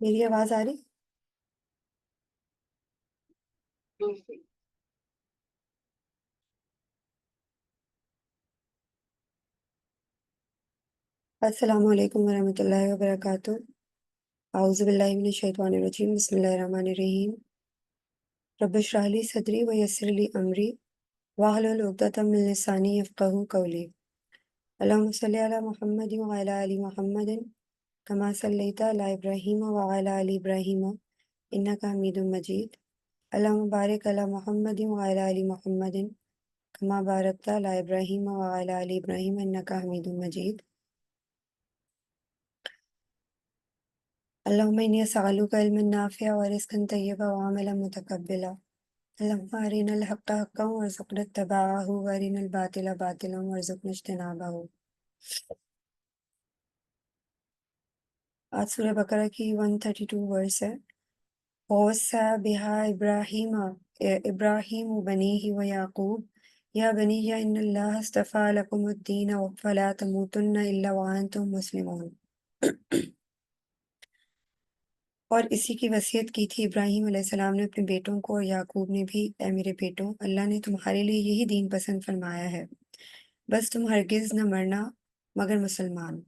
میری آواز آ رہی؟ السلام علیکم ورحمۃ اللہ وبرکاتہ۔ اعوذ باللہ من الشیطان الرجیم، بسم اللہ الرحمن الرحیم۔ رب اشرح لی صدری ویسر لی امری واحلل عقدۃ من لسانی یفقہوا قولی۔ اللہم صلی علی محمد وعلی آل محمد کما صلیت علی ابراہیم وعلی آل ابراہیم انک حمید مجید۔ اللہم بارک علی محمد وعلی آل محمد کما بارکت علی ابراہیم وعلی آل ابراہیم انک حمید مجید۔ اللہم انی اسألک علما نافعا ورزقا طیبا وعملا متقبلا۔ اللہم ارنا الحق حقا وارزقنا اتباعہ وارنا الباطل باطلا وارزقنا اجتنابہ۔ آج سورہ بقرہ کی 132 ورس ہے۔ ووصی بہا ابراہیم بنیہ ویعقوب یا بنی ان اللہ اصطفی لکم الدین فلا تموتن الا وانتم مسلمون۔ اور اسی کی وصیت کی تھی ابراہیم علیہ السلام نے اپنے بیٹوں کو، اور یعقوب نے بھی، اے میرے بیٹوں، اللہ نے تمہارے لیے یہی دین پسند فرمایا ہے، بس تم ہرگز نہ مرنا مگر مسلمان۔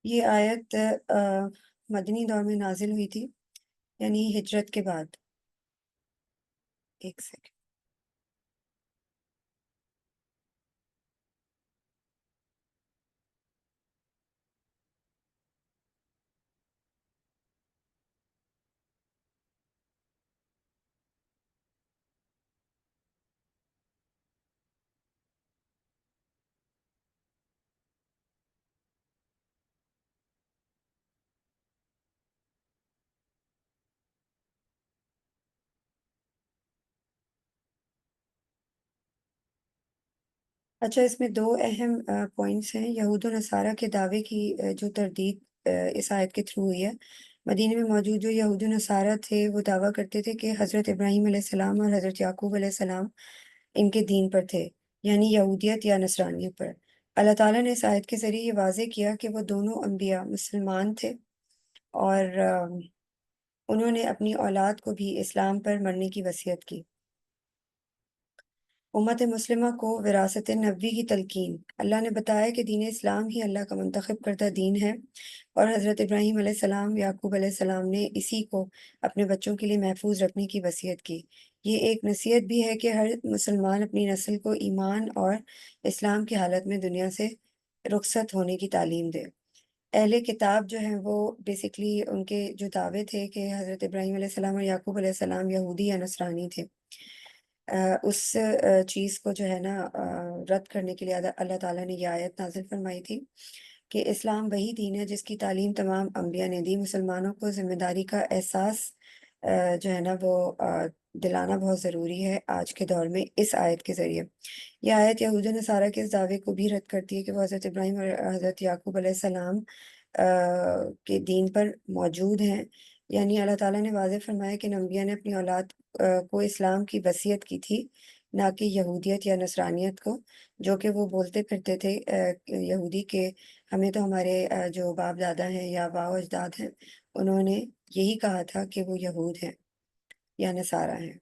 یہ آیت مدنی دور میں نازل ہوئی تھی، یعنی ہجرت کے بعد۔ ایک سیکنڈ۔ اچھا، اس میں دو اہم پوائنٹس ہیں۔ یہود و نصارہ کے دعوے کی جو تردید اس آیت کے تھرو ہوئی ہے۔ مدینہ میں موجود جو یہود و نصارہ تھے وہ دعویٰ کرتے تھے کہ حضرت ابراہیم علیہ السلام اور حضرت یعقوب علیہ السلام ان کے دین پر تھے، یعنی یہودیت یا نصرانیت پر۔ اللہ تعالیٰ نے اس آیت کے ذریعے یہ واضح کیا کہ وہ دونوں انبیاء مسلمان تھے، اور انہوں نے اپنی اولاد کو بھی اسلام پر مرنے کی وصیت کی۔ امت مسلمہ کو وراثت نبوی کی تلقین۔ اللہ نے بتایا کہ دین اسلام ہی اللہ کا منتخب کردہ دین ہے، اور حضرت ابراہیم علیہ السلام، یعقوب علیہ السلام نے اسی کو اپنے بچوں کے لیے محفوظ رکھنے کی وصیت کی۔ یہ ایک نصیحت بھی ہے کہ ہر مسلمان اپنی نسل کو ایمان اور اسلام کی حالت میں دنیا سے رخصت ہونے کی تعلیم دے۔ اہل کتاب جو ہیں وہ بیسکلی ان کے جو دعوے تھے کہ حضرت ابراہیم علیہ السلام اور یعقوب علیہ السلام یہودی یا نصرانی تھے، اس چیز کو جو ہے نا رد کرنے کے لیے اللہ تعالیٰ نے یہ آیت نازل فرمائی تھی کہ اسلام وہی دین ہے جس کی تعلیم تمام انبیاء نے دی۔ مسلمانوں کو ذمہ داری کا احساس جو ہے نا وہ دلانا بہت ضروری ہے آج کے دور میں اس آیت کے ذریعے۔ یہ آیت یہود و نصارہ کے اس دعوے کو بھی رد کرتی ہے کہ وہ حضرت ابراہیم اور حضرت یعقوب علیہ السلام کے دین پر موجود ہیں، یعنی اللہ تعالیٰ نے واضح فرمایا کہ انبیاء نے اپنی اولاد کو اسلام کی وصیت کی تھی، نہ کہ یہودیت یا نصرانیت کو، جو کہ وہ بولتے پھرتے تھے یہودی کے ہمیں تو ہمارے جو باپ دادا ہیں یا باؤ اجداد ہیں انہوں نے یہی کہا تھا کہ وہ یہود ہیں یا نصارہ ہیں۔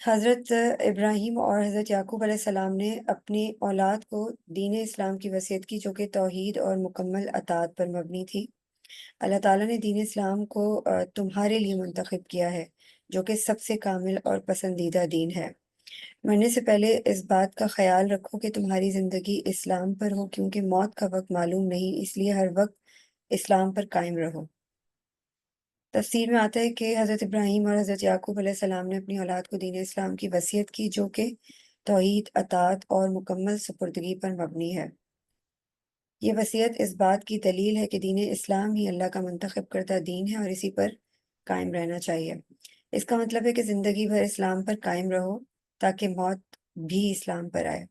حضرت ابراہیم اور حضرت یعقوب علیہ السلام نے اپنی اولاد کو دین اسلام کی وصیت کی جو کہ توحید اور مکمل اطاعت پر مبنی تھی۔ اللہ تعالیٰ نے دین اسلام کو تمہارے لیے منتخب کیا ہے، جو کہ سب سے کامل اور پسندیدہ دین ہے۔ مرنے سے پہلے اس بات کا خیال رکھو کہ تمہاری زندگی اسلام پر ہو، کیونکہ موت کا وقت معلوم نہیں، اس لیے ہر وقت اسلام پر قائم رہو۔ تفسیر میں آتا ہے کہ حضرت ابراہیم اور حضرت یعقوب علیہ السلام نے اپنی اولاد کو دین اسلام کی وصیت کی جو کہ توحید، اطاعت اور مکمل سپردگی پر مبنی ہے۔ یہ وصیت اس بات کی دلیل ہے کہ دین اسلام ہی اللہ کا منتخب کردہ دین ہے اور اسی پر قائم رہنا چاہیے۔ اس کا مطلب ہے کہ زندگی بھر اسلام پر قائم رہو تاکہ موت بھی اسلام پر آئے۔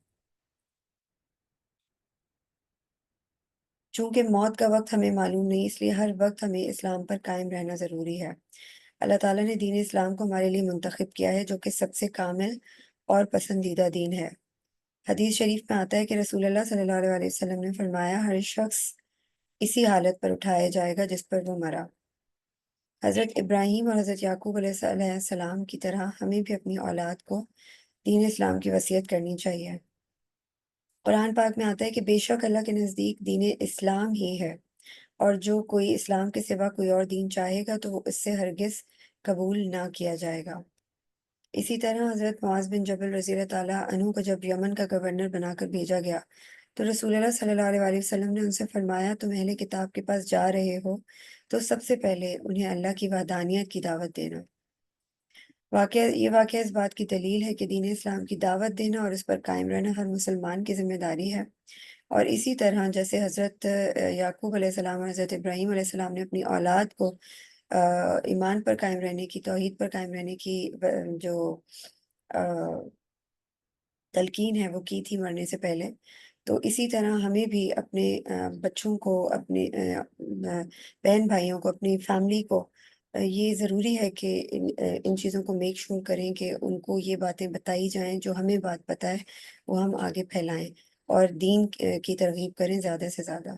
چونکہ موت کا وقت ہمیں معلوم نہیں، اس لیے ہر وقت ہمیں اسلام پر قائم رہنا ضروری ہے۔ اللہ تعالیٰ نے دین اسلام کو ہمارے لیے منتخب کیا ہے جو کہ سب سے کامل اور پسندیدہ دین ہے۔ حدیث شریف میں آتا ہے کہ رسول اللہ صلی اللہ علیہ وسلم نے فرمایا ہر شخص اسی حالت پر اٹھایا جائے گا جس پر وہ مرا۔ حضرت ابراہیم اور حضرت یعقوب علیہ السلام کی طرح ہمیں بھی اپنی اولاد کو دین اسلام کی وصیت کرنی چاہیے۔ قرآن پاک میں آتا ہے کہ بے شک اللہ کے نزدیک دین اسلام ہی ہے، اور جو کوئی اسلام کے سوا کوئی اور دین چاہے گا تو وہ اس سے ہرگز قبول نہ کیا جائے گا۔ اسی طرح حضرت معاذ بن جبل رضی اللہ تعالیٰ عنہ کو جب یمن کا گورنر بنا کر بھیجا گیا تو رسول اللہ صلی اللہ علیہ وآلہ وسلم نے ان سے فرمایا تم اہل کتاب کے پاس جا رہے ہو تو سب سے پہلے انہیں اللہ کی وحدانیت کی دعوت دینا۔ یہ واقعہ اس بات کی دلیل ہے کہ دین اسلام کی دعوت دینا اور اس پر قائم رہنا ہر مسلمان کی ذمہ داری ہے۔ اور اسی طرح جیسے حضرت یعقوب علیہ السلام اور حضرت ابراہیم علیہ السلام نے اپنی اولاد کو ایمان پر قائم رہنے کی، توحید پر قائم رہنے کی جو تلقین ہے وہ کی تھی مرنے سے پہلے، تو اسی طرح ہمیں بھی اپنے بچوں کو، اپنے بہن بھائیوں کو، اپنی فیملی کو یہ ضروری ہے کہ ان چیزوں کو میک شور کریں کہ ان کو یہ باتیں بتائی جائیں، جو ہمیں بات پتہ ہے وہ ہم آگے پھیلائیں اور دین کی ترغیب کریں زیادہ سے زیادہ۔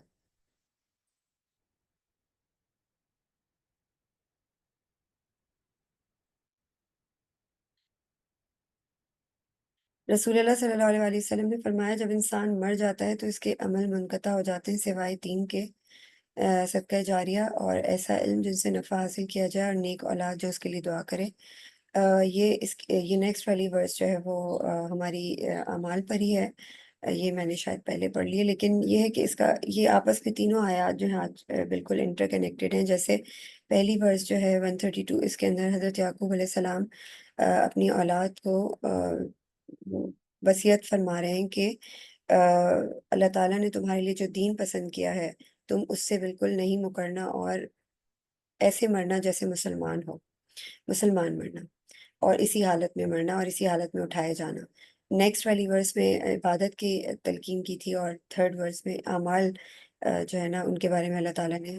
رسول اللہ صلی اللہ علیہ وآلہ وسلم نے فرمایا جب انسان مر جاتا ہے تو اس کے عمل منقطع ہو جاتے ہیں سوائے تین کے: صدقہ جاریہ اور ایسا علم جن سے نفع حاصل کیا جائے اور نیک اولاد جو اس کے لیے دعا کرے۔ یہ نیکسٹ والی ورس جو ہے وہ ہماری اعمال پر ہی ہے۔ یہ میں نے شاید پہلے پڑھ لی ہے، لیکن یہ ہے کہ اس کا یہ آپس میں تینوں آیات جو ہیں آج بالکل انٹر کنیکٹڈ ہیں۔ جیسے پہلی ورس جو ہے 132، اس کے اندر حضرت یعقوب علیہ السلام اپنی اولاد کو وصیت فرما رہے ہیں کہ اللہ تعالیٰ نے تمہارے لیے جو دین پسند کیا ہے تم اس سے بالکل نہیں مکرنا، اور ایسے مرنا جیسے مسلمان مرنا، اور اسی حالت میں مرنا اور اسی حالت میں اٹھائے جانا۔ نیکسٹ والی ورس میں عبادت کی تلقین کی تھی، اور تھرڈ ورس میں اعمال جو ہے نا ان کے بارے میں اللہ تعالیٰ نے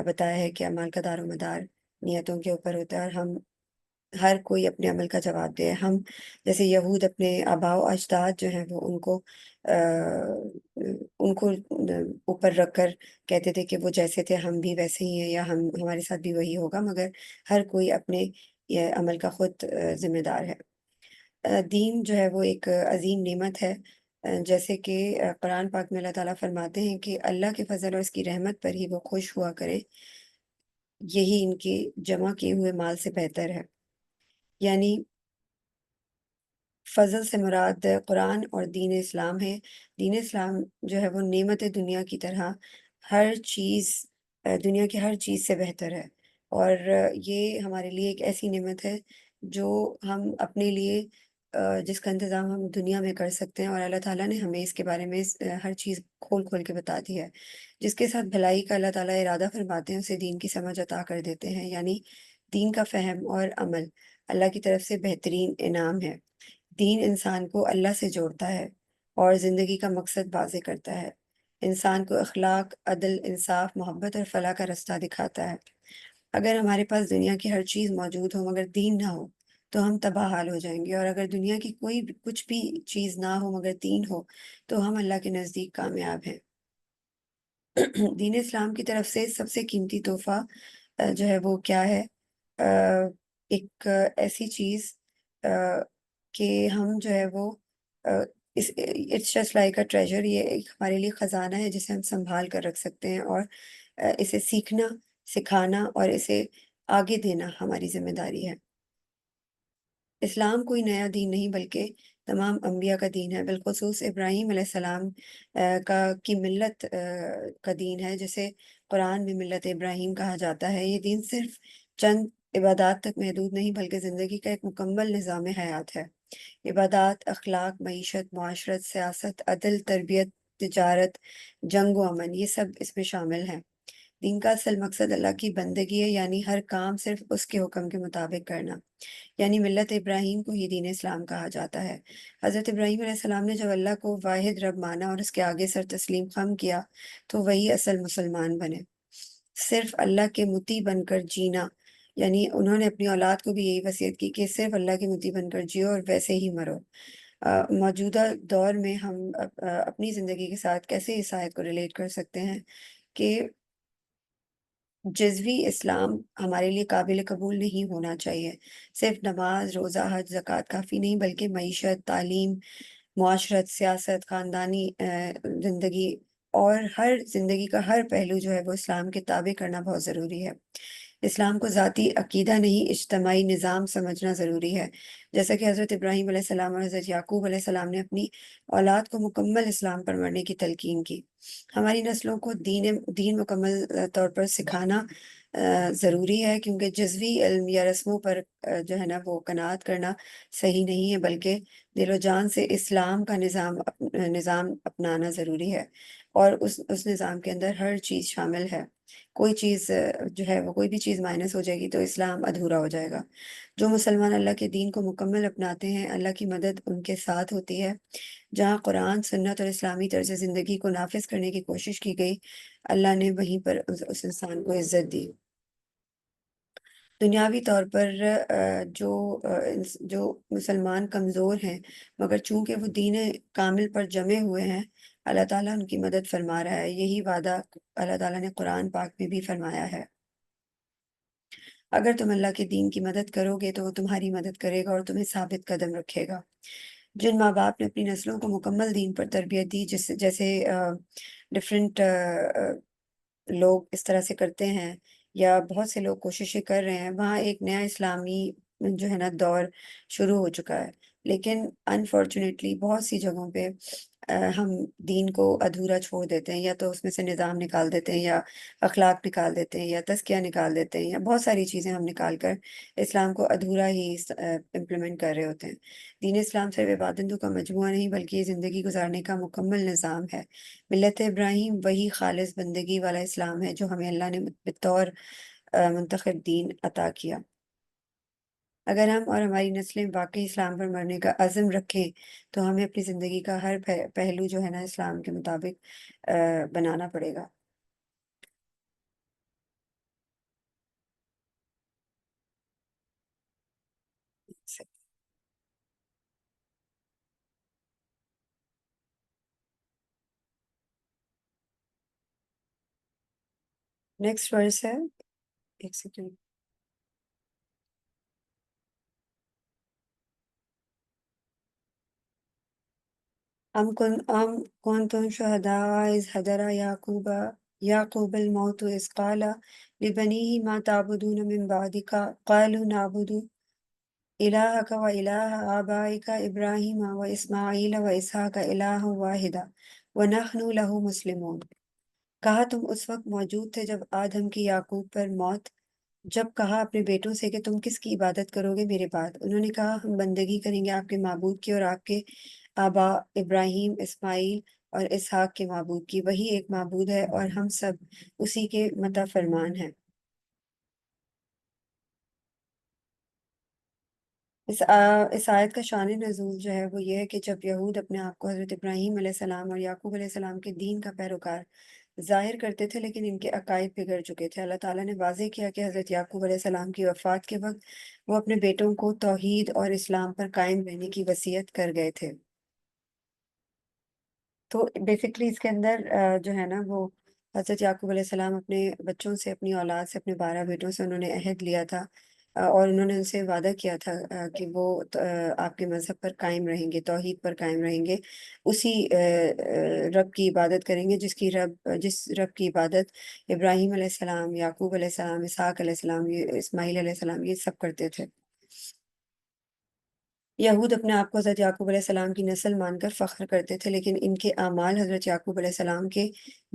بتایا ہے کہ اعمال کا دار و مدار نیتوں کے اوپر ہوتا ہے، اور ہم ہر کوئی اپنے عمل کا جواب دے۔ ہم جیسے یہود اپنے آباء و اجداد جو ہیں وہ ان کو اوپر رکھ کر کہتے تھے کہ وہ جیسے تھے ہم بھی ویسے ہی ہیں، یا ہمارے ساتھ بھی وہی ہوگا، مگر ہر کوئی اپنے یہ عمل کا خود ذمہ دار ہے۔ دین جو ہے وہ ایک عظیم نعمت ہے، جیسے کہ قرآن پاک میں اللہ تعالیٰ فرماتے ہیں کہ اللہ کے فضل اور اس کی رحمت پر ہی وہ خوش ہوا کریں، یہی ان کے جمع کیے ہوئے مال سے بہتر ہے۔ یعنی فضل سے مراد قرآن اور دین اسلام ہے۔ دین اسلام جو ہے وہ نعمت دنیا کی طرح ہر چیز، دنیا کی ہر چیز سے بہتر ہے، اور یہ ہمارے لیے ایک ایسی نعمت ہے جو ہم اپنے لیے جس کا انتظام ہم دنیا میں کر سکتے ہیں، اور اللہ تعالیٰ نے ہمیں اس کے بارے میں ہر چیز کھول کھول کے بتا دی ہے۔ جس کے ساتھ بھلائی کا اللہ تعالیٰ ارادہ فرماتے ہیں اسے دین کی سمجھ عطا کر دیتے ہیں، یعنی دین کا فہم اور عمل اللہ کی طرف سے بہترین انعام ہے۔ دین انسان کو اللہ سے جوڑتا ہے اور زندگی کا مقصد واضح کرتا ہے، انسان کو اخلاق، عدل، انصاف، محبت اور فلاح کا راستہ دکھاتا ہے۔ اگر ہمارے پاس دنیا کی ہر چیز موجود ہو مگر دین نہ ہو تو ہم تباہ حال ہو جائیں گے، اور اگر دنیا کی کچھ بھی چیز نہ ہو مگر دین ہو تو ہم اللہ کے نزدیک کامیاب ہیں۔ دین اسلام کی طرف سے سب سے قیمتی تحفہ جو ہے وہ کیا ہے؟ ایک ایسی چیز کہ ہم جو ہے وہ it's just like a treasure, یہ ایک ہمارے لیے خزانہ ہے جسے ہم سنبھال کر رکھ سکتے ہیں، اور اسے سیکھنا، سکھانا اور اسے آگے دینا ہماری ذمہ داری ہے۔ اسلام کوئی نیا دین نہیں بلکہ تمام انبیاء کا دین ہے، بالخصوص ابراہیم علیہ السلام کی ملت کا دین ہے، جسے قرآن میں ملت ابراہیم کہا جاتا ہے۔ یہ دین صرف چند عبادات تک محدود نہیں بلکہ زندگی کا ایک مکمل نظام حیات ہے۔ عبادات، اخلاق، معیشت، معاشرت، سیاست، عدل، تربیت، تجارت، جنگ و امن، یہ سب اس میں شامل ہیں۔ دین کا اصل مقصد اللہ کی بندگی ہے، یعنی ہر کام صرف اس کے حکم کے مطابق کرنا، یعنی ملت ابراہیم کو ہی دین اسلام کہا جاتا ہے۔ حضرت ابراہیم علیہ السلام نے جب اللہ کو واحد رب مانا اور اس کے آگے سر تسلیم خم کیا تو وہی اصل مسلمان بنے۔ صرف اللہ کے مطیع بن کر جینا، یعنی انہوں نے اپنی اولاد کو بھی یہی وصیت کی کہ صرف اللہ کے مطیع بن کر جیو اور ویسے ہی مرو۔ موجودہ دور میں ہم اپنی زندگی کے ساتھ کیسے اس آیت کو ریلیٹ کر سکتے ہیں کہ جزوی اسلام ہمارے لیے قابل قبول نہیں ہونا چاہیے۔ صرف نماز، روزہ، حج، زکوٰۃ کافی نہیں، بلکہ معیشت، تعلیم، معاشرت، سیاست، خاندانی زندگی اور ہر زندگی کا ہر پہلو جو ہے وہ اسلام کے تابع کرنا بہت ضروری ہے۔ اسلام کو ذاتی عقیدہ نہیں، اجتماعی نظام سمجھنا ضروری ہے۔ جیسا کہ حضرت ابراہیم علیہ السلام اور حضرت یعقوب علیہ السلام نے اپنی اولاد کو مکمل اسلام پر مرنے کی تلقین کی۔ ہماری نسلوں کو دین مکمل طور پر سکھانا ضروری ہے، کیونکہ جزوی علم یا رسموں پر جو ہے نا وہ قناعت کرنا صحیح نہیں ہے، بلکہ دل و جان سے اسلام کا نظام اپنانا ضروری ہے، اور اس نظام کے اندر ہر چیز شامل ہے۔ کوئی چیز جو ہے وہ کوئی بھی چیز مائنس ہو جائے گی تو اسلام ادھورا ہو جائے گا۔ جو مسلمان اللہ کے دین کو مکمل اپناتے ہیں، اللہ کی مدد ان کے ساتھ ہوتی ہے۔ جہاں قرآن، سنت اور اسلامی طرز زندگی کو نافذ کرنے کی کوشش کی گئی، اللہ نے وہیں پر اس انسان کو عزت دی۔ دنیاوی طور پر جو مسلمان کمزور ہیں، مگر چونکہ وہ دین کامل پر جمے ہوئے ہیں، اللہ تعالیٰ ان کی مدد فرما رہا ہے۔ یہی وعدہ اللہ تعالیٰ نے قرآن پاک میں بھی فرمایا ہے۔ اگر تم اللہ کے دین کی مدد کرو گے تو وہ تمہاری مدد کرے گا اور تمہیں ثابت قدم رکھے گا۔ جن ماں باپ نے اپنی نسلوں کو مکمل دین پر تربیت دی، جیسے ڈفرینٹ لوگ اس طرح سے کرتے ہیں، یا بہت سے لوگ کوششیں کر رہے ہیں، وہاں ایک نیا اسلامی جو ہے نا دور شروع ہو چکا ہے۔ لیکن انفارچونیٹلی بہت سی جگہوں پہ ہم دین کو ادھورا چھوڑ دیتے ہیں، یا تو اس میں سے نظام نکال دیتے ہیں، یا اخلاق نکال دیتے ہیں، یا تزکیہ نکال دیتے ہیں، یا بہت ساری چیزیں ہم نکال کر اسلام کو ادھورا ہی امپلیمنٹ کر رہے ہوتے ہیں۔ دین اسلام صرف عبادتوں کا مجموعہ نہیں، بلکہ یہ زندگی گزارنے کا مکمل نظام ہے۔ ملت ابراہیم وہی خالص بندگی والا اسلام ہے جو ہمیں اللہ نے بطور منتخب دین عطا کیا۔ اگر ہم اور ہماری نسلیں واقعی اسلام پر مرنے کا عزم رکھیں تو ہمیں اپنی زندگی کا ہر پہلو جو ہے نا اسلام کے مطابق بنانا پڑے گا۔ نیکسٹ ورس ہے، ایک سیکنڈ۔ ام کنتم شهداء إذ حضر يعقوب الموت إذ قال لبنيه ما تعبدون من بعدك قالوا نعبد إلهك وإله آبائك إبراهيم وإسماعيل وإسحاق إلها واحدا ونحن له مسلمون۔ کہا تم اس وقت موجود تھے جب آدم کی یعقوب پر موت، جب کہا اپنے بیٹوں سے کہ تم کس کی عبادت کرو گے میرے بعد؟ انہوں نے کہا ہم بندگی کریں گے آپ کے معبود کی اور آپ کے آبا ابراہیم، اسماعیل اور اسحاق کے معبود کی۔ وہی ایک معبود ہے اور ہم سب اسی کے مطیع فرمان ہیں۔ اس آیت کا شان نزول جو ہے وہ یہ ہے کہ جب یہود اپنے آپ کو حضرت ابراہیم علیہ السلام اور یعقوب علیہ السلام کے دین کا پیروکار ظاہر کرتے تھے، لیکن ان کے عقائد بگڑ چکے تھے، اللہ تعالیٰ نے واضح کیا کہ حضرت یعقوب علیہ السلام کی وفات کے وقت وہ اپنے بیٹوں کو توحید اور اسلام پر قائم رہنے کی وصیت کر گئے تھے۔ تو بیسکلی اس کے اندر جو ہے نا وہ حضرت یعقوب علیہ السلام اپنے بچوں سے، اپنی اولاد سے، اپنے 12 بیٹوں سے انہوں نے عہد لیا تھا، اور انہوں نے ان سے وعدہ کیا تھا کہ وہ آپ کے مذہب پر قائم رہیں گے، توحید پر قائم رہیں گے، اسی رب کی عبادت کریں گے جس رب کی عبادت ابراہیم علیہ السلام، یعقوب علیہ السلام، اسحاق علیہ السلام، اسماعیل علیہ السلام یہ سب کرتے تھے۔ یہود اپنے آپ کو حضرت یعقوب علیہ السلام کی نسل مان کر فخر کرتے تھے، لیکن ان کے اعمال حضرت یعقوب علیہ السلام کے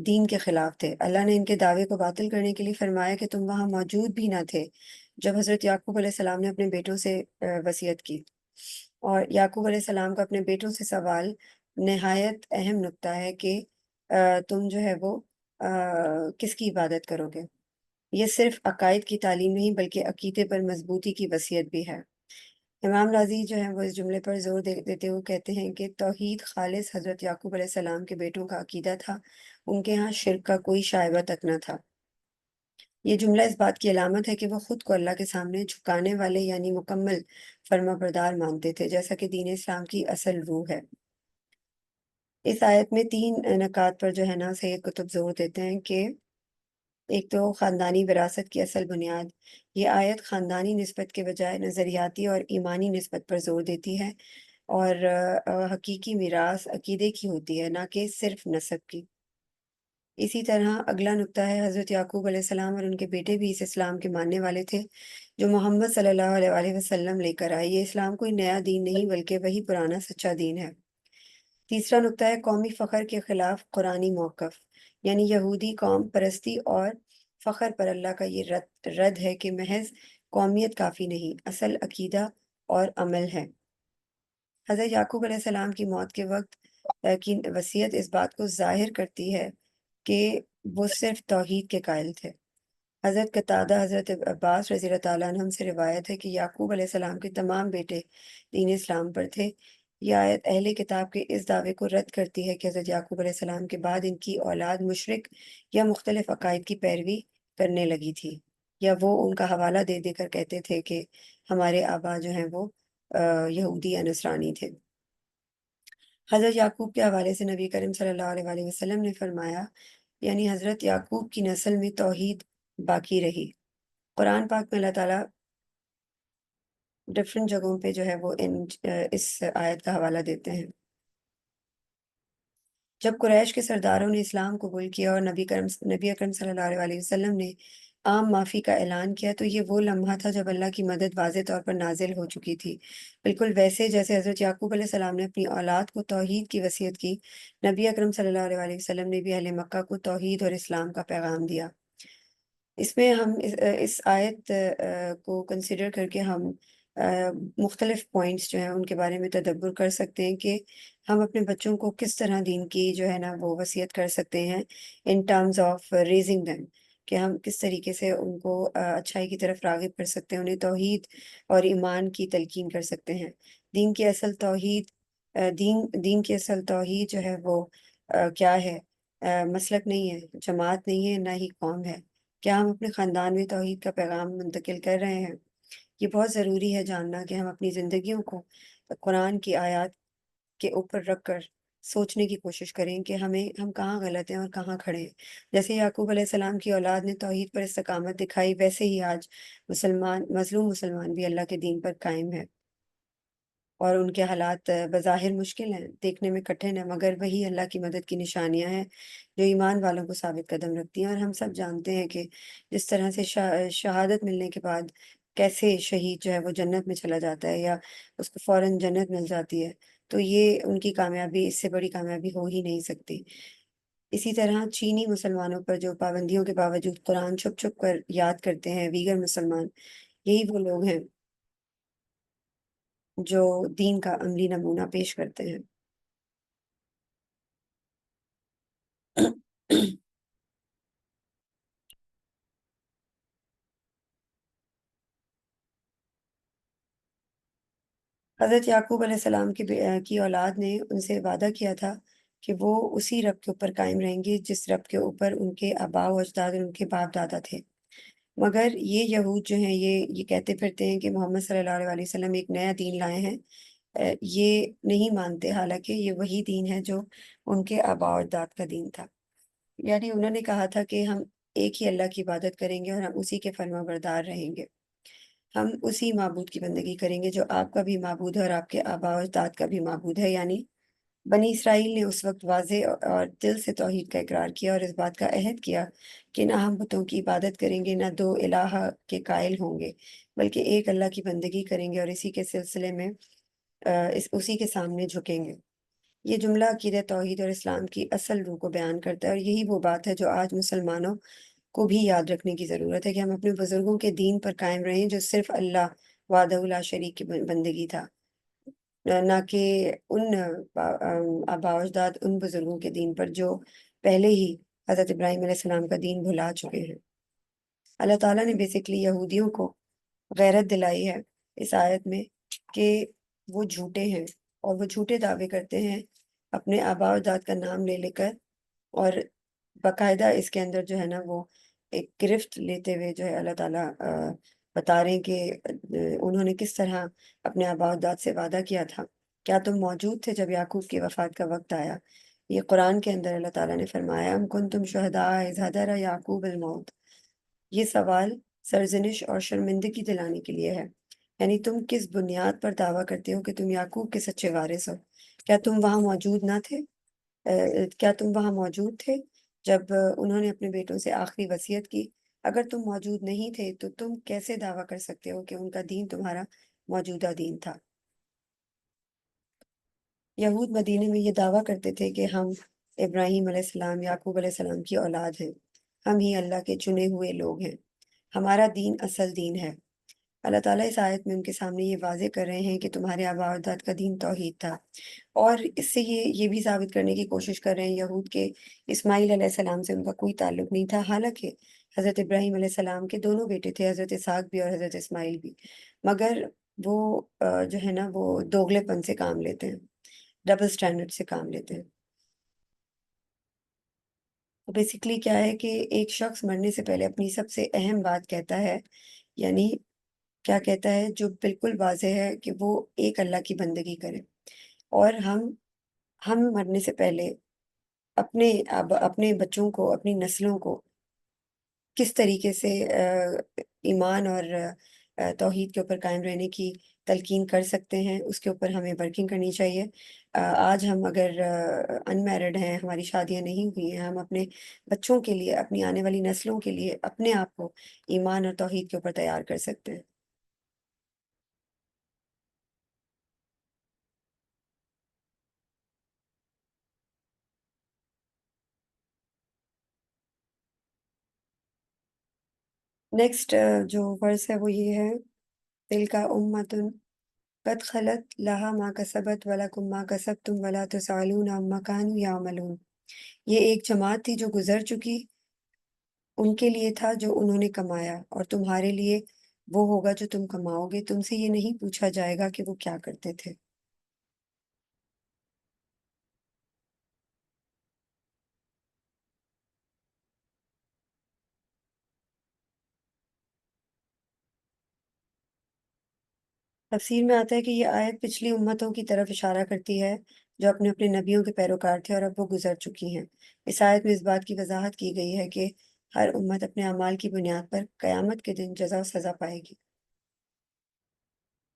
دین کے خلاف تھے۔ اللہ نے ان کے دعوے کو باطل کرنے کے لیے فرمایا کہ تم وہاں موجود بھی نہ تھے جب حضرت یعقوب علیہ السلام نے اپنے بیٹوں سے وصیت کی، اور یعقوب علیہ السلام کا اپنے بیٹوں سے سوال نہایت اہم نکتہ ہے کہ تم جو ہے وہ کس کی عبادت کرو گے۔ یہ صرف عقائد کی تعلیم نہیں بلکہ عقیدے پر مضبوطی کی وصیت بھی ہے۔ امام راضی جو ہیں وہ اس جملے پر زور دیتے ہوئے کہتے ہیں کہ توحید خالص حضرت یعقوب علیہ السلام کے بیٹوں کا عقیدہ تھا، ان کے ہاں شرک کا کوئی شائبہ تک نہ تھا۔ یہ جملہ اس بات کی علامت ہے کہ وہ خود کو اللہ کے سامنے جھکانے والے یعنی مکمل فرما بردار مانتے تھے، جیسا کہ دین اسلام کی اصل روح ہے۔ اس آیت میں 3 نکات پر جو ہے نا سید قطب زور دیتے ہیں کہ ایک تو خاندانی وراثت کی اصل بنیاد۔ یہ آیت خاندانی نسبت کے بجائے نظریاتی اور ایمانی نسبت پر زور دیتی ہے، اور حقیقی میراث عقیدے کی ہوتی ہے، نہ کہ صرف نسب کی۔ اسی طرح اگلا نقطہ ہے، حضرت یعقوب علیہ السلام اور ان کے بیٹے بھی اس اسلام کے ماننے والے تھے جو محمد صلی اللہ علیہ وآلہ وسلم لے کر آئے۔ یہ اسلام کوئی نیا دین نہیں بلکہ وہی پرانا سچا دین ہے۔ تیسرا نقطہ ہے قومی فخر کے خلاف قرآنی موقف، یعنی یہودی قوم پرستی اور فخر پر اللہ کا یہ رد ہے کہ محض قومیت کافی نہیں، اصل عقیدہ اور عمل ہے۔ حضرت یعقوب علیہ السلام کی موت کے وقت کی وصیت اس بات کو ظاہر کرتی ہے کہ وہ صرف توحید کے قائل تھے۔ حضرت قتادہ، حضرت عباس رضی اللہ تعالیٰ عنہم سے روایت ہے کہ یعقوب علیہ السلام کے تمام بیٹے دین اسلام پر تھے۔ یہ آیت اہل کتاب کے اس دعوے کو رد کرتی ہے کہ حضرت یعقوب علیہ السلام کے بعد ان کی اولاد مشرک یا مختلف عقائد کی پیروی کرنے لگی تھی، یا وہ ان کا حوالہ دے دے کر کہتے تھے کہ ہمارے آبا جو ہیں وہ یہودی یا نصرانی تھے۔ حضرت یعقوب کے حوالے سے نبی کریم صلی اللہ علیہ وآلہ وسلم نے فرمایا، یعنی حضرت یعقوب کی نسل میں توحید باقی رہی۔ قرآن پاک میں اللہ تعالیٰ ڈفرینٹ جگہوں پہ جو ہے وہ اس آیت کا حوالہ دیتے ہیں۔ جب قریش کے سرداروں نے اسلام قبول کیا اور نبی اکرم صلی اللہ علیہ وآلہ وسلم نے عام معافی کا اعلان کیا، تو یہ وہ لمحہ تھا جب اللہ کی مدد واضح طور پر نازل ہو چکی تھی، بالکل ویسے جیسے حضرت یعقوب علیہ السلام نے اپنی اولاد کو توحید کی وصیت کی، نبی اکرم صلی اللہ علیہ وآلہ وسلم نے بھی اہل مکہ کو توحید اور اسلام کا پیغام دیا۔ اس میں ہم اس آیت کو کنسیڈر کر کے ہم مختلف پوائنٹس جو ہیں ان کے بارے میں تدبر کر سکتے ہیں کہ ہم اپنے بچوں کو کس طرح دین کی جو ہے نا وہ وصیت کر سکتے ہیں in terms of raising them, کہ ہم کس طریقے سے ان کو اچھائی کی طرف راغب کر سکتے ہیں، انہیں توحید اور ایمان کی تلقین کر سکتے ہیں۔ دین کی اصل توحید دین کی اصل توحید جو ہے وہ کیا ہے؟ مسلک نہیں ہے، جماعت نہیں ہے، نہ ہی قوم ہے۔ کیا ہم اپنے خاندان میں توحید کا پیغام منتقل کر رہے ہیں؟ یہ بہت ضروری ہے جاننا کہ ہم اپنی زندگیوں کو قرآن کی آیات کے اوپر رکھ کر سوچنے کی کوشش کریں کہ ہم کہاں غلط ہیں اور کہاں کھڑے ہیں۔ جیسے یعقوب علیہ السلام کی اولاد نے توحید پر استقامت دکھائی، ویسے ہی آج مظلوم مسلمان بھی اللہ کے دین پر قائم ہے، اور ان کے حالات بظاہر مشکل ہیں، دیکھنے میں کٹھن ہیں، مگر وہی اللہ کی مدد کی نشانیاں ہیں جو ایمان والوں کو ثابت قدم رکھتی ہیں۔ اور ہم سب جانتے ہیں کہ جس طرح سے شہادت ملنے کے بعد کیسے شہید جو ہے وہ جنت میں چلا جاتا ہے یا اس کو فوراً جنت مل جاتی ہے، تو یہ ان کی کامیابی اس سے بڑی کامیابی ہو ہی نہیں سکتی۔ اسی طرح چینی مسلمانوں پر جو پابندیوں کے باوجود قرآن چھپ چھپ کر یاد کرتے ہیں ویگر مسلمان، یہی وہ لوگ ہیں جو دین کا عملی نمونہ پیش کرتے ہیں۔ حضرت یعقوب علیہ السلام کی اولاد نے ان سے وعدہ کیا تھا کہ وہ اسی رب کے اوپر قائم رہیں گے جس رب کے اوپر ان کے آباء و اجداد اور ان کے باپ دادا تھے، مگر یہ یہود جو ہیں یہ کہتے پھرتے ہیں کہ محمد صلی اللہ علیہ وآلہ وسلم ایک نیا دین لائے ہیں۔ یہ نہیں مانتے حالانکہ یہ وہی دین ہے جو ان کے آباء و اجداد کا دین تھا، یعنی انہوں نے کہا تھا کہ ہم ایک ہی اللہ کی عبادت کریں گے اور ہم اسی کے فرما بردار رہیں گے، ہم اسی معبود کی بندگی کریں گے جو آپ کا بھی معبود ہے اور آپ کے آباء و اجداد کا بھی معبود ہے۔ یعنی بنی اسرائیل نے اس وقت واضح اور دل سے توحید کا اقرار کیا اور اس بات کا عہد کیا کہ نہ ہم بتوں کی عبادت کریں گے، نہ دو الہ کے قائل ہوں گے، بلکہ ایک اللہ کی بندگی کریں گے اور اسی کے سلسلے میں اسی کے سامنے جھکیں گے۔ یہ جملہ عقیدہ توحید اور اسلام کی اصل روح کو بیان کرتا ہے، اور یہی وہ بات ہے جو آج مسلمانوں کو بھی یاد رکھنے کی ضرورت ہے کہ ہم اپنے بزرگوں کے دین پر قائم رہیں جو صرف اللہ وحدہ لا شریک کی بندگی تھا، نہ کہ ان آباء و اجداد ان بزرگوں کے دین پر جو پہلے ہی حضرت ابراہیم علیہ السلام کا دین بھلا چکے ہیں۔ اللہ تعالیٰ نے بیسکلی یہودیوں کو غیرت دلائی ہے اس آیت میں کہ وہ جھوٹے ہیں اور وہ جھوٹے دعوے کرتے ہیں اپنے آباء و اجداد کا نام لے لے کر، اور باقاعدہ اس کے اندر جو ہے نا وہ ایک گرفت لیتے ہوئے جو ہے اللہ تعالیٰ بتا رہے ہیں کہ انہوں نے کس طرح اپنے آباء و اجداد سے وعدہ کیا تھا۔ کیا تم موجود تھے جب یعقوب کی وفات کا وقت آیا؟ یہ قرآن کے اندر اللہ تعالیٰ نے فرمایا ام کنتم شہداء اذ حضر یعقوب الموت۔ یہ سوال سرزنش اور شرمندگی دلانے کے لیے ہے، یعنی تم کس بنیاد پر دعویٰ کرتے ہو کہ تم یعقوب کے سچے وارث ہو؟ کیا تم وہاں موجود نہ تھے؟ کیا تم وہاں موجود تھے جب انہوں نے اپنے بیٹوں سے آخری وصیت کی؟ اگر تم موجود نہیں تھے تو تم کیسے دعویٰ کر سکتے ہو کہ ان کا دین تمہارا موجودہ دین تھا؟ یہود مدینے میں یہ دعویٰ کرتے تھے کہ ہم ابراہیم علیہ السلام، یعقوب علیہ السلام کی اولاد ہیں، ہم ہی اللہ کے چنے ہوئے لوگ ہیں، ہمارا دین اصل دین ہے۔ اللہ تعالیٰ اس آیت میں ان کے سامنے یہ واضح کر رہے ہیں کہ تمہارے آباء و اجداد کا دین توحید تھا، اور اس سے یہ بھی ثابت کرنے کی کوشش کر رہے ہیں یہود کے اسماعیل علیہ السلام سے ان کا کوئی تعلق نہیں تھا، حالانکہ حضرت ابراہیم علیہ السلام کے دونوں بیٹے تھے، حضرت اسحاق بھی اور حضرت اسماعیل بھی، مگر وہ جو ہے نا وہ دوگلے پن سے کام لیتے ہیں، ڈبل سٹینڈرڈ سے کام لیتے ہیں۔ بیسیکلی کیا ہے کہ ایک شخص مرنے سے پہلے اپنی سب سے اہم بات کہتا ہے، یعنی کیا کہتا ہے جو بالکل واضح ہے کہ وہ ایک اللہ کی بندگی کرے، اور ہم مرنے سے پہلے اپنے بچوں کو، اپنی نسلوں کو کس طریقے سے ایمان اور توحید کے اوپر قائم رہنے کی تلقین کر سکتے ہیں، اس کے اوپر ہمیں ورکنگ کرنی چاہیے۔ آج ہم اگر ان میرڈ ہیں، ہماری شادیاں نہیں ہوئی ہیں، ہم اپنے بچوں کے لیے، اپنی آنے والی نسلوں کے لیے اپنے آپ کو ایمان اور توحید کے اوپر تیار کر سکتے ہیں۔ نیکسٹ جو ورس ہے وہ یہ ہے، دل کا امتن قد خلت لہا ما کسبت ولکم ما کسبتم ولا تسالون عما کانوا یعملون۔ یہ ایک جماعت تھی جو گزر چکی، ان کے لیے تھا جو انہوں نے کمایا، اور تمہارے لیے وہ ہوگا جو تم کماؤ گے، تم سے یہ نہیں پوچھا جائے گا کہ وہ کیا کرتے تھے۔ تفسیر میں آتا ہے کہ یہ آیت پچھلی امتوں کی طرف اشارہ کرتی ہے جو اپنے اپنے نبیوں کے پیروکار تھے اور اب وہ گزر چکی ہیں۔ اس آیت میں اس بات کی وضاحت کی گئی ہے کہ ہر امت اپنے اعمال کی بنیاد پر قیامت کے دن جزا و سزا پائے گی۔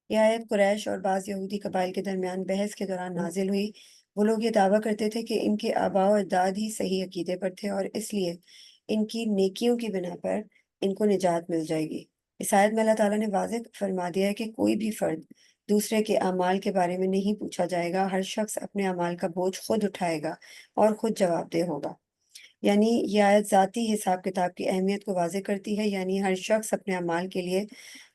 یہ آیت قریش اور بعض یہودی قبائل کے درمیان بحث کے دوران نازل ہوئی۔ وہ لوگ یہ دعویٰ کرتے تھے کہ ان کے آباء و اجداد ہی صحیح عقیدے پر تھے، اور اس لیے ان کی نیکیوں کی بنا پر ان کو نجات مل جائے گی۔ اس آیت میں اللہ تعالیٰ نے واضح فرما دیا ہے کہ کوئی بھی فرد دوسرے کے اعمال کے بارے میں نہیں پوچھا جائے گا، ہر شخص اپنے اعمال کا بوجھ خود اٹھائے گا اور خود جواب دہ ہوگا۔ یعنی یہ آیت ذاتی حساب کتاب کی اہمیت کو واضح کرتی ہے، یعنی ہر شخص اپنے اعمال کے لیے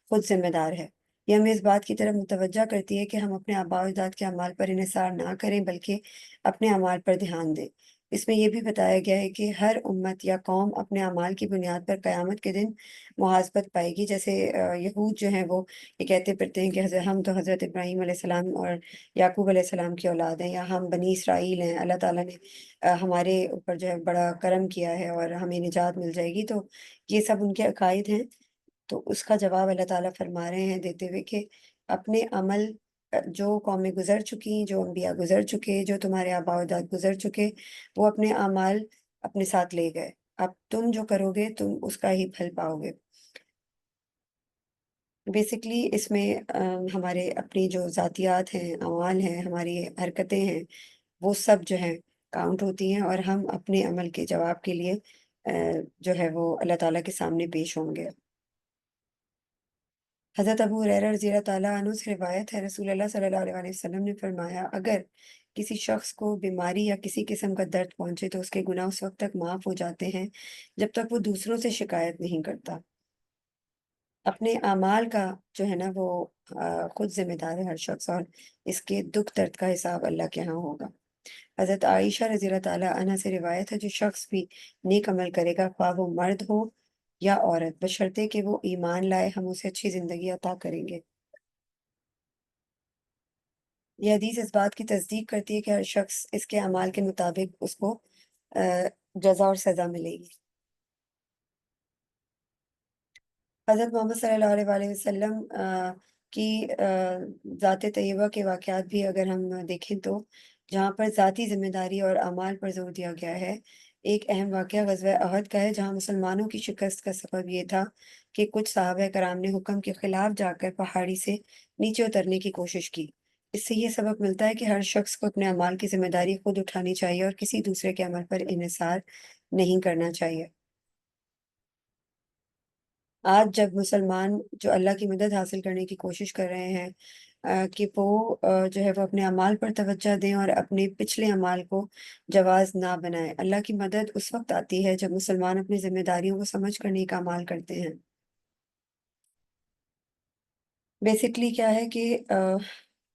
خود ذمہ دار ہے۔ یہ ہمیں اس بات کی طرف متوجہ کرتی ہے کہ ہم اپنے آباء و اجداد کے اعمال پر انحصار نہ کریں بلکہ اپنے اعمال پر دھیان دیں۔ اس میں یہ بھی بتایا گیا ہے کہ ہر امت یا قوم اپنے اعمال کی بنیاد پر قیامت کے دن محاسبت پائے گی۔ جیسے یہود جو ہیں وہ یہ کہتے پھرتے ہیں کہ ہم تو حضرت ابراہیم علیہ السلام اور یعقوب علیہ السلام کی اولاد ہیں، یا ہم بنی اسرائیل ہیں، اللہ تعالیٰ نے ہمارے اوپر جو ہے بڑا کرم کیا ہے اور ہمیں نجات مل جائے گی۔ تو یہ سب ان کے عقائد ہیں۔ تو اس کا جواب اللہ تعالیٰ فرما رہے ہیں دیتے ہوئے کہ اپنے عمل، جو قومیں گزر چکی، جو انبیاء گزر چکے، جو تمہارے آباء و اجداد گزر چکے، وہ اپنے اعمال اپنے ساتھ لے گئے، اب تم جو کرو گے تم اس کا ہی پھل پاؤ گے۔ بیسیکلی اس میں ہمارے اپنی جو ذاتیات ہیں، اعمال ہیں، ہماری حرکتیں ہیں، وہ سب جو ہیں کاؤنٹ ہوتی ہیں، اور ہم اپنے عمل کے جواب کے لیے جو ہے وہ اللہ تعالیٰ کے سامنے پیش ہوں گے۔ حضرت ابو ہریرہ رضی اللہ تعالیٰ عنہ سے روایت ہے، رسول اللہ صلی اللہ علیہ وسلم نے فرمایا، اگر کسی شخص کو بیماری یا کسی قسم کا درد پہنچے تو اس کے گناہ اس وقت تک معاف ہو جاتے ہیں جب تک وہ دوسروں سے شکایت نہیں کرتا۔ اپنے اعمال کا جو ہے نا وہ خود ذمہ دار ہے ہر شخص، اور اس کے دکھ درد کا حساب اللہ کے ہاں ہوگا۔ حضرت عائشہ رضی اللہ تعالیٰ عنہ سے روایت ہے، جو شخص بھی نیک عمل کرے گا، خواہ وہ مرد ہو یا عورت، بشرطے کہ وہ ایمان لائے، ہم اسے اچھی زندگی عطا کریں گے۔ یہ حدیث اس بات کی تصدیق کرتی ہے کہ ہر شخص اس کے اعمال کے مطابق اس کو جزا اور سزا ملے گی۔ حضرت محمد صلی اللہ علیہ وآلہ وسلم کی ذات طیبہ کے واقعات بھی اگر ہم دیکھیں تو جہاں پر ذاتی ذمہ داری اور اعمال پر زور دیا گیا ہے، ایک اہم واقعہ غزوہ احد کا ہے جہاں مسلمانوں کی شکست کا سبب یہ تھا کہ کچھ صحابہ کرام نے حکم کے خلاف جا کر پہاڑی سے نیچے اترنے کی کوشش کی۔ اس سے یہ سبق ملتا ہے کہ ہر شخص کو اپنے اعمال کی ذمہ داری خود اٹھانی چاہیے اور کسی دوسرے کے عمل پر انحصار نہیں کرنا چاہیے۔ آج جب مسلمان جو اللہ کی مدد حاصل کرنے کی کوشش کر رہے ہیں کہ وہ جو ہے وہ اپنے اعمال پر توجہ دیں اور اپنے پچھلے اعمال کو جواز نہ بنائیں۔ اللہ کی مدد اس وقت آتی ہے جب مسلمان اپنی ذمہ داریوں کو سمجھ کر نیک اعمال کرتے ہیں۔ بیسکلی کیا ہے کہ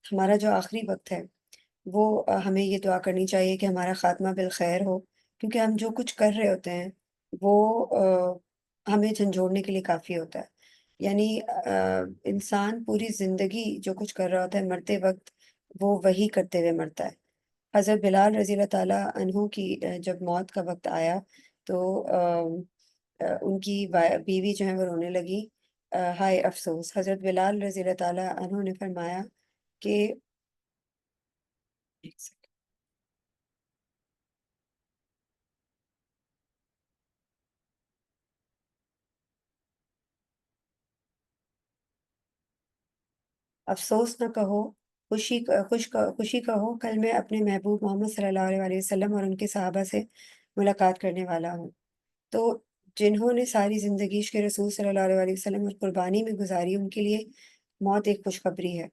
ہمارا جو آخری وقت ہے وہ ہمیں یہ دعا کرنی چاہیے کہ ہمارا خاتمہ بالخیر ہو، کیونکہ ہم جو کچھ کر رہے ہوتے ہیں وہ ہمیں جھنجھوڑنے کے لیے کافی ہوتا ہے۔ یعنی انسان پوری زندگی جو کچھ کر رہا ہوتا ہے مرتے وقت وہ وہی کرتے ہوئے مرتا ہے۔ حضرت بلال رضی اللہ تعالیٰ عنہ کی جب موت کا وقت آیا تو ان کی بیوی جو ہے وہ رونے لگی۔ ہائے افسوس! حضرت بلال رضی اللہ تعالیٰ عنہ نے فرمایا کہ ایک سیکنڈ، افسوس نہ کہو، خوشی کہو، کل میں اپنے محبوب محمد صلی اللہ علیہ وآلہ وسلم اور ان کے صحابہ سے ملاقات کرنے والا ہوں۔ تو جنہوں نے ساری زندگی عشق رسول صلی اللہ علیہ وآلہ وسلم اور قربانی میں گزاری ان کے لیے موت ایک خوشخبری ہے۔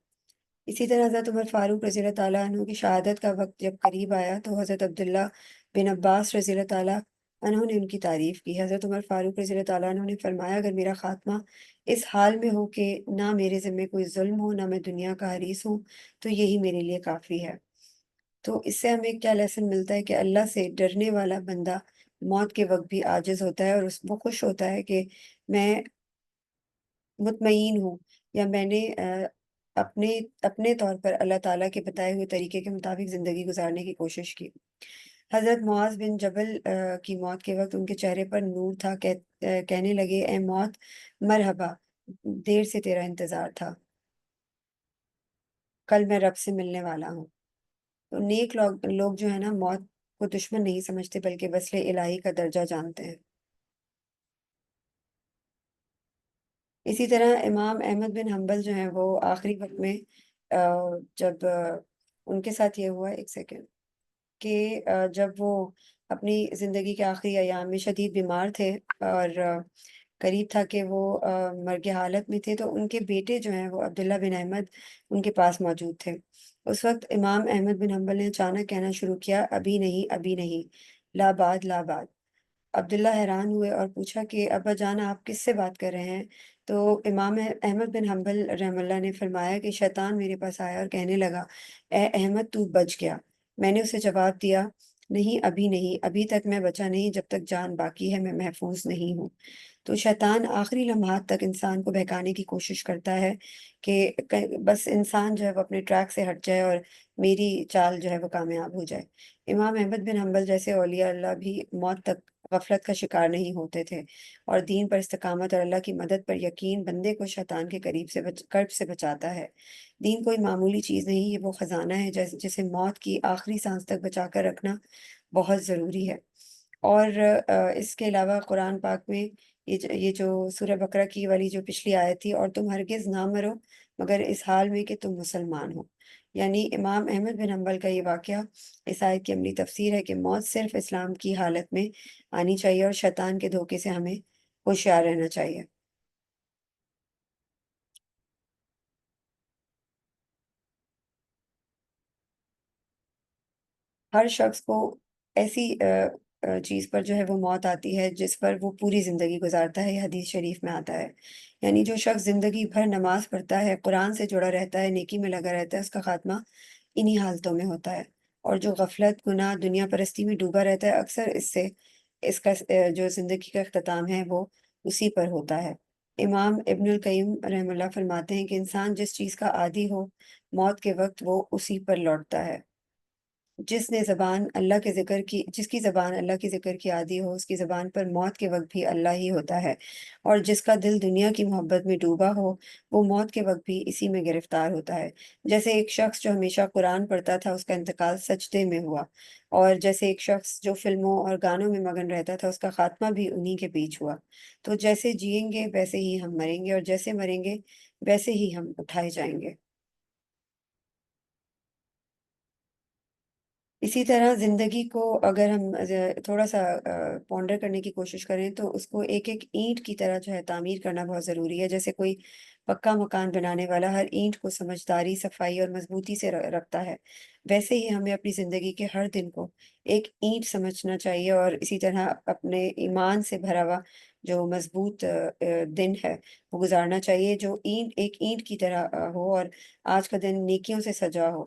اسی طرح حضرت عمر فاروق رضی اللہ تعالیٰ عنہ کی شہادت کا وقت جب قریب آیا تو حضرت عبداللہ بن عباس رضی اللہ تعالیٰ عنہ نے ان کی تعریف کی۔ حضرت عمر فاروق رضی اللہ تعالیٰ عنہ نے فرمایا اگر میرا خاتمہ اس حال میں ہو کہ نہ میرے ذمہ کوئی ظلم ہو نہ میں دنیا کا حریص ہوں تو یہی میرے لیے کافی ہے۔ تو اس سے ہمیں کیا لیسن ملتا ہے کہ اللہ سے ڈرنے والا بندہ موت کے وقت بھی عاجز ہوتا ہے اور وہ خوش ہوتا ہے کہ میں مطمئن ہوں یا میں نے اپنے اپنے طور پر اللہ تعالیٰ کے بتائے ہوئے طریقے کے مطابق زندگی گزارنے کی کوشش کی۔ حضرت معاذ بن جبل کی موت کے وقت ان کے چہرے پر نور تھا، کہنے لگے اے موت مرحبا، دیر سے تیرا انتظار تھا، کل میں رب سے ملنے والا ہوں۔ تو نیک لوگ جو ہے نا موت کو دشمن نہیں سمجھتے بلکہ وصل الہی کا درجہ جانتے ہیں۔ اسی طرح امام احمد بن حنبل جو ہیں وہ آخری وقت میں جب ان کے ساتھ یہ ہوا، ایک سیکنڈ، کہ جب وہ اپنی زندگی کے آخری ایام میں شدید بیمار تھے اور قریب تھا کہ وہ مرگ حالت میں تھے تو ان کے بیٹے جو ہیں وہ عبداللہ بن احمد ان کے پاس موجود تھے۔ اس وقت امام احمد بن حنبل نے اچانک کہنا شروع کیا ابھی نہیں، ابھی نہیں، لا بعد، لا بعد۔ عبداللہ حیران ہوئے اور پوچھا کہ ابا جان آپ کس سے بات کر رہے ہیں؟ تو امام احمد بن حنبل رحم اللہ نے فرمایا کہ شیطان میرے پاس آیا اور کہنے لگا اے احمد تو بچ گیا۔ میں نے اسے جواب دیا نہیں، ابھی نہیں، ابھی تک میں بچا نہیں، جب تک جان باقی ہے میں محفوظ نہیں ہوں۔ تو شیطان آخری لمحات تک انسان کو بہکانے کی کوشش کرتا ہے کہ بس انسان جو ہے وہ اپنے ٹریک سے ہٹ جائے اور میری چال جو ہے وہ کامیاب ہو جائے۔ امام احمد بن حنبل جیسے اولیاء اللہ بھی موت تک غفلت کا شکار نہیں ہوتے تھے اور دین پر استقامت اور اللہ کی مدد پر یقین بندے کو شیطان کے کرب سے بچاتا ہے۔ دین کوئی معمولی چیز نہیں، یہ وہ خزانہ ہے جسے موت کی آخری سانس تک بچا کر رکھنا بہت ضروری ہے۔ اور اس کے علاوہ قرآن پاک میں یہ جو سورہ بقرہ کی والی جو پچھلی آیت تھی اور تم ہرگز نہ مرو مگر اس حال میں کہ تم مسلمان ہو، یعنی امام احمد بن حنبل کا یہ واقعہ اس آیت کی عملی تفسیر ہے کہ موت صرف اسلام کی حالت میں آنی چاہیے اور شیطان کے دھوکے سے ہمیں ہوشیار رہنا چاہیے۔ ہر شخص کو ایسی چیز پر جو ہے وہ موت آتی ہے جس پر وہ پوری زندگی گزارتا ہے، یہ حدیث شریف میں آتا ہے۔ یعنی جو شخص زندگی بھر نماز پڑھتا ہے، قرآن سے جڑا رہتا ہے، نیکی میں لگا رہتا ہے، اس کا خاتمہ انہی حالتوں میں ہوتا ہے۔ اور جو غفلت، گناہ، دنیا پرستی میں ڈوبا رہتا ہے اکثر اس کا جو زندگی کا اختتام ہے وہ اسی پر ہوتا ہے۔ امام ابن القیم رحم اللہ فرماتے ہیں کہ انسان جس چیز کا عادی ہو موت کے وقت وہ اسی پر لوٹتا ہے۔ جس کی زبان اللہ کے ذکر کی عادی ہو، اس کی زبان پر موت کے وقت بھی اللہ ہی ہوتا ہے، اور جس کا دل دنیا کی محبت میں ڈوبا ہو، وہ موت کے وقت بھی اسی میں گرفتار ہوتا ہے۔ جیسے ایک شخص جو ہمیشہ قرآن پڑھتا تھا، اس کا انتقال سجدے میں ہوا، اور جیسے ایک شخص جو فلموں اور گانوں میں مگن رہتا تھا، اس کا خاتمہ بھی انہی کے بیچ ہوا۔ تو جیسے جئیں گے ویسے ہی ہم مریں گے، اور جیسے مریں گے ویسے ہی ہم اٹھائے جائیں گے۔ اسی طرح زندگی کو اگر ہم تھوڑا سا پونڈر کرنے کی کوشش کریں، تو اس کو ایک ایک اینٹ کی طرح جو ہے تعمیر کرنا بہت ضروری ہے۔ جیسے کوئی پکا مکان بنانے والا ہر اینٹ کو سمجھداری، صفائی اور مضبوطی سے رکھتا ہے، ویسے ہی ہمیں اپنی زندگی کے ہر دن کو ایک اینٹ سمجھنا چاہیے، اور اسی طرح اپنے ایمان سے بھرا ہوا جو مضبوط دن ہے وہ گزارنا چاہیے، جو اینٹ ایک اینٹ کی طرح ہو، اور آج کا دن نیکیوں سے سجا ہو،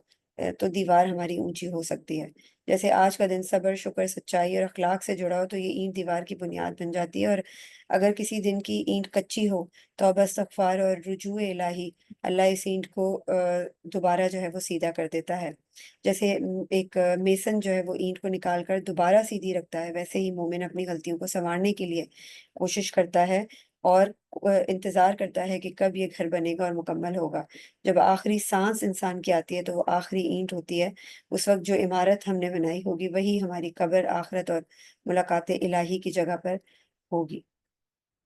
تو دیوار ہماری اونچی ہو سکتی ہے۔ جیسے آج کا دن صبر، شکر، سچائی اور اخلاق سے جڑا ہو، تو یہ اینٹ دیوار کی بنیاد بن جاتی ہے۔ اور اگر کسی دن کی اینٹ کچی ہو، توبہ، استغفار اور رجوع الہی، اللہ اس اینٹ کو دوبارہ جو ہے وہ سیدھا کر دیتا ہے۔ جیسے ایک میسن جو ہے وہ اینٹ کو نکال کر دوبارہ سیدھی رکھتا ہے، ویسے ہی مومن اپنی غلطیوں کو سنوارنے کے لیے کوشش کرتا ہے، اور انتظار کرتا ہے کہ کب یہ گھر بنے گا اور مکمل ہوگا۔ جب آخری سانس انسان کی آتی ہے، تو وہ آخری اینٹ ہوتی ہے۔ اس وقت جو عمارت ہم نے بنائی ہوگی، وہی ہماری قبر، آخرت اور ملاقات الہی کی جگہ پر ہوگی۔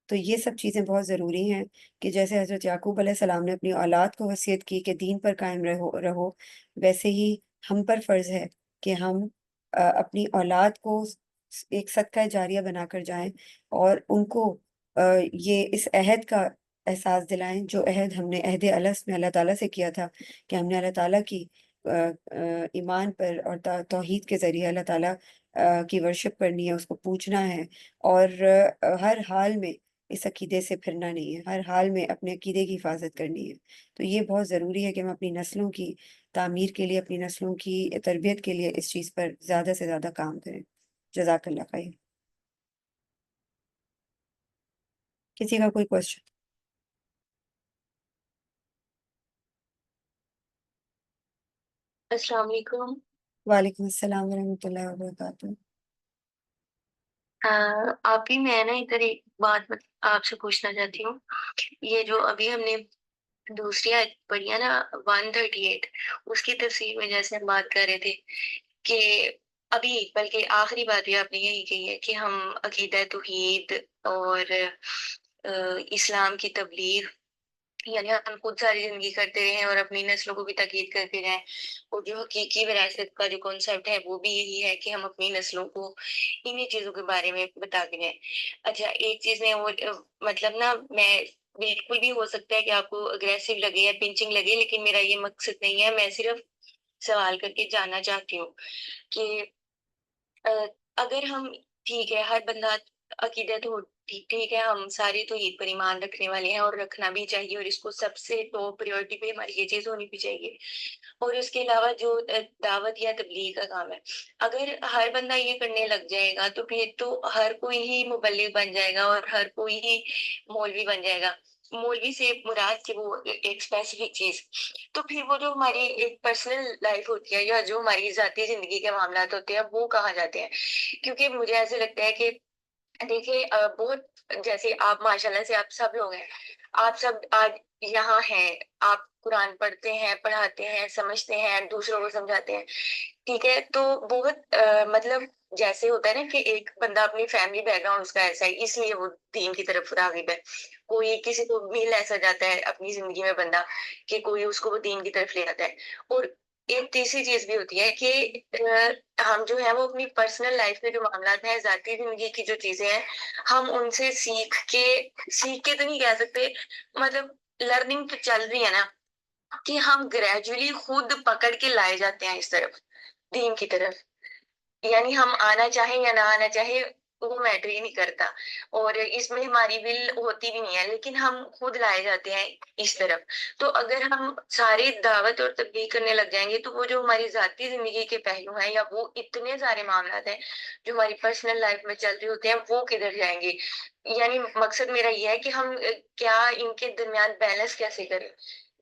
تو یہ سب چیزیں بہت ضروری ہیں، کہ جیسے حضرت یعقوب علیہ السلام نے اپنی اولاد کو وصیت کی کہ دین پر قائم رہو، ویسے ہی ہم پر فرض ہے کہ ہم اپنی اولاد کو ایک صدقہ جاریہ بنا کر جائیں، اور ان کو یہ اس عہد کا احساس دلائیں، جو عہد ہم نے عہد الست میں اللہ تعالیٰ سے کیا تھا، کہ ہم نے اللہ تعالیٰ کی ایمان پر اور توحید کے ذریعے اللہ تعالیٰ کی ورشپ کرنی ہے، اس کو پوجنا ہے، اور ہر حال میں اس عقیدے سے پھرنا نہیں ہے، ہر حال میں اپنے عقیدے کی حفاظت کرنی ہے۔ تو یہ بہت ضروری ہے کہ ہم اپنی نسلوں کی تعمیر کے لیے، اپنی نسلوں کی تربیت کے لیے اس چیز پر زیادہ سے زیادہ کام کریں۔ جزاک اللہ خیر۔ کسی کا کوئی کوشچن؟ السلام علیکم۔ وعلیکم السلام ورحمۃ اللہ وبرکاتہ۔ آپ ہی میں نا ادھر ایک بات آپ سے پوچھنا چاہتی ہوں۔ یہ جو ابھی ہم نے دوسری آیت پڑھی ہے نا 138، اس کی تفسیر میں جیسے ہم بات کر رہے تھے کہ ابھی بلکہ آخری بات بھی آپ نے یہی کہی ہے کہ ہم عقیدہ توحید اور اسلام کی تبلیغ، یعنی ہم خود ساری زندگی کرتے رہیں اور اپنی نسلوں کو بھی تاکید کرتے رہیں، اور جو حقیقی وراثت کا جو کانسیپٹ ہے وہ بھی یہی ہے کہ ہم اپنی نسلوں کو انہی چیزوں کے بارے میں بتاتے رہیں۔ اچھا ایک چیز میں اور مطلب نا میں بالکل بھی ہو سکتا ہے کہ آپ کو اگریسو لگے یا پنچنگ لگے، لیکن میرا یہ مقصد نہیں ہے، میں صرف سوال کر کے جاننا چاہتی ہوں کہ اگر ہم ٹھیک ہے ہر بندہ عقیدہ تو ٹھیک ہے، ہم سارے تو عید پر ایمان رکھنے والے ہیں اور رکھنا بھی چاہیے، اور اس کو سب سے ٹاپ پریورٹی پہ ہماری یہ چیز ہونی بھی چاہیے۔ اور اس کے علاوہ جو دعوت یا تبلیغ کا کام ہے، اگر ہر بندہ یہ کرنے لگ جائے گا تو پھر تو ہر کوئی ہی مبلغ بن جائے گا اور ہر کوئی ہی مولوی بن جائے گا۔ مولوی سے مراد کہ وہ ایک اسپیسیفک چیز، تو پھر وہ جو ہماری ایک پرسنل لائف ہوتی ہے یا جو ہماری ذاتی زندگی کے معاملات ہوتے ہیں وہ کہاں جاتے ہیں؟ کیونکہ مجھے ایسے لگتا ہے کہ دیکھیے بہت جیسے آپ ماشاءاللہ سے آپ سب لوگ ہیں، آپ سب آج یہاں ہیں، آپ قرآن پڑھتے ہیں، پڑھاتے ہیں، سمجھتے ہیں، دوسروں کو سمجھاتے ہیں، ٹھیک ہے، تو بہت مطلب جیسے ہوتا ہے نا کہ ایک بندہ اپنی فیملی بیک گراؤنڈ اس کا ایسا ہے، اس لیے وہ دین کی طرف راغب ہے۔ کوئی کسی کو مل ایسا جاتا ہے اپنی زندگی میں بندہ کہ کوئی اس کو وہ دین کی طرف لے آتا ہے۔ اور ایک تیسری چیز بھی ہوتی ہے کہ ہم جو ہے وہ اپنی پرسنل لائف میں جو معاملات ہیں، ذاتی زندگی کی جو چیزیں ہیں، ہم ان سے سیکھ کے تو نہیں کہہ سکتے، مطلب لرننگ تو چل رہی ہے نا، کہ ہم گریجولی خود پکڑ کے لائے جاتے ہیں اس طرف، دین کی طرف، یعنی ہم آنا چاہیں یا نہ آنا چاہے وہ میٹر ہی نہیں کرتا، اور اس میں ہماری ول ہوتی بھی نہیں ہے، لیکن ہم خود لائے جاتے ہیں اس طرف۔ تو اگر ہم سارے دعوت اور تبلیغ کرنے لگ جائیں گے تو وہ جو ہماری ذاتی زندگی کے پہلو ہیں یا وہ اتنے سارے معاملات ہیں جو ہماری پرسنل لائف میں چل رہے ہوتے ہیں وہ کدھر جائیں گے؟ یعنی مقصد میرا یہ ہے کہ ہم کیا ان کے درمیان بیلنس کیسے کریں؟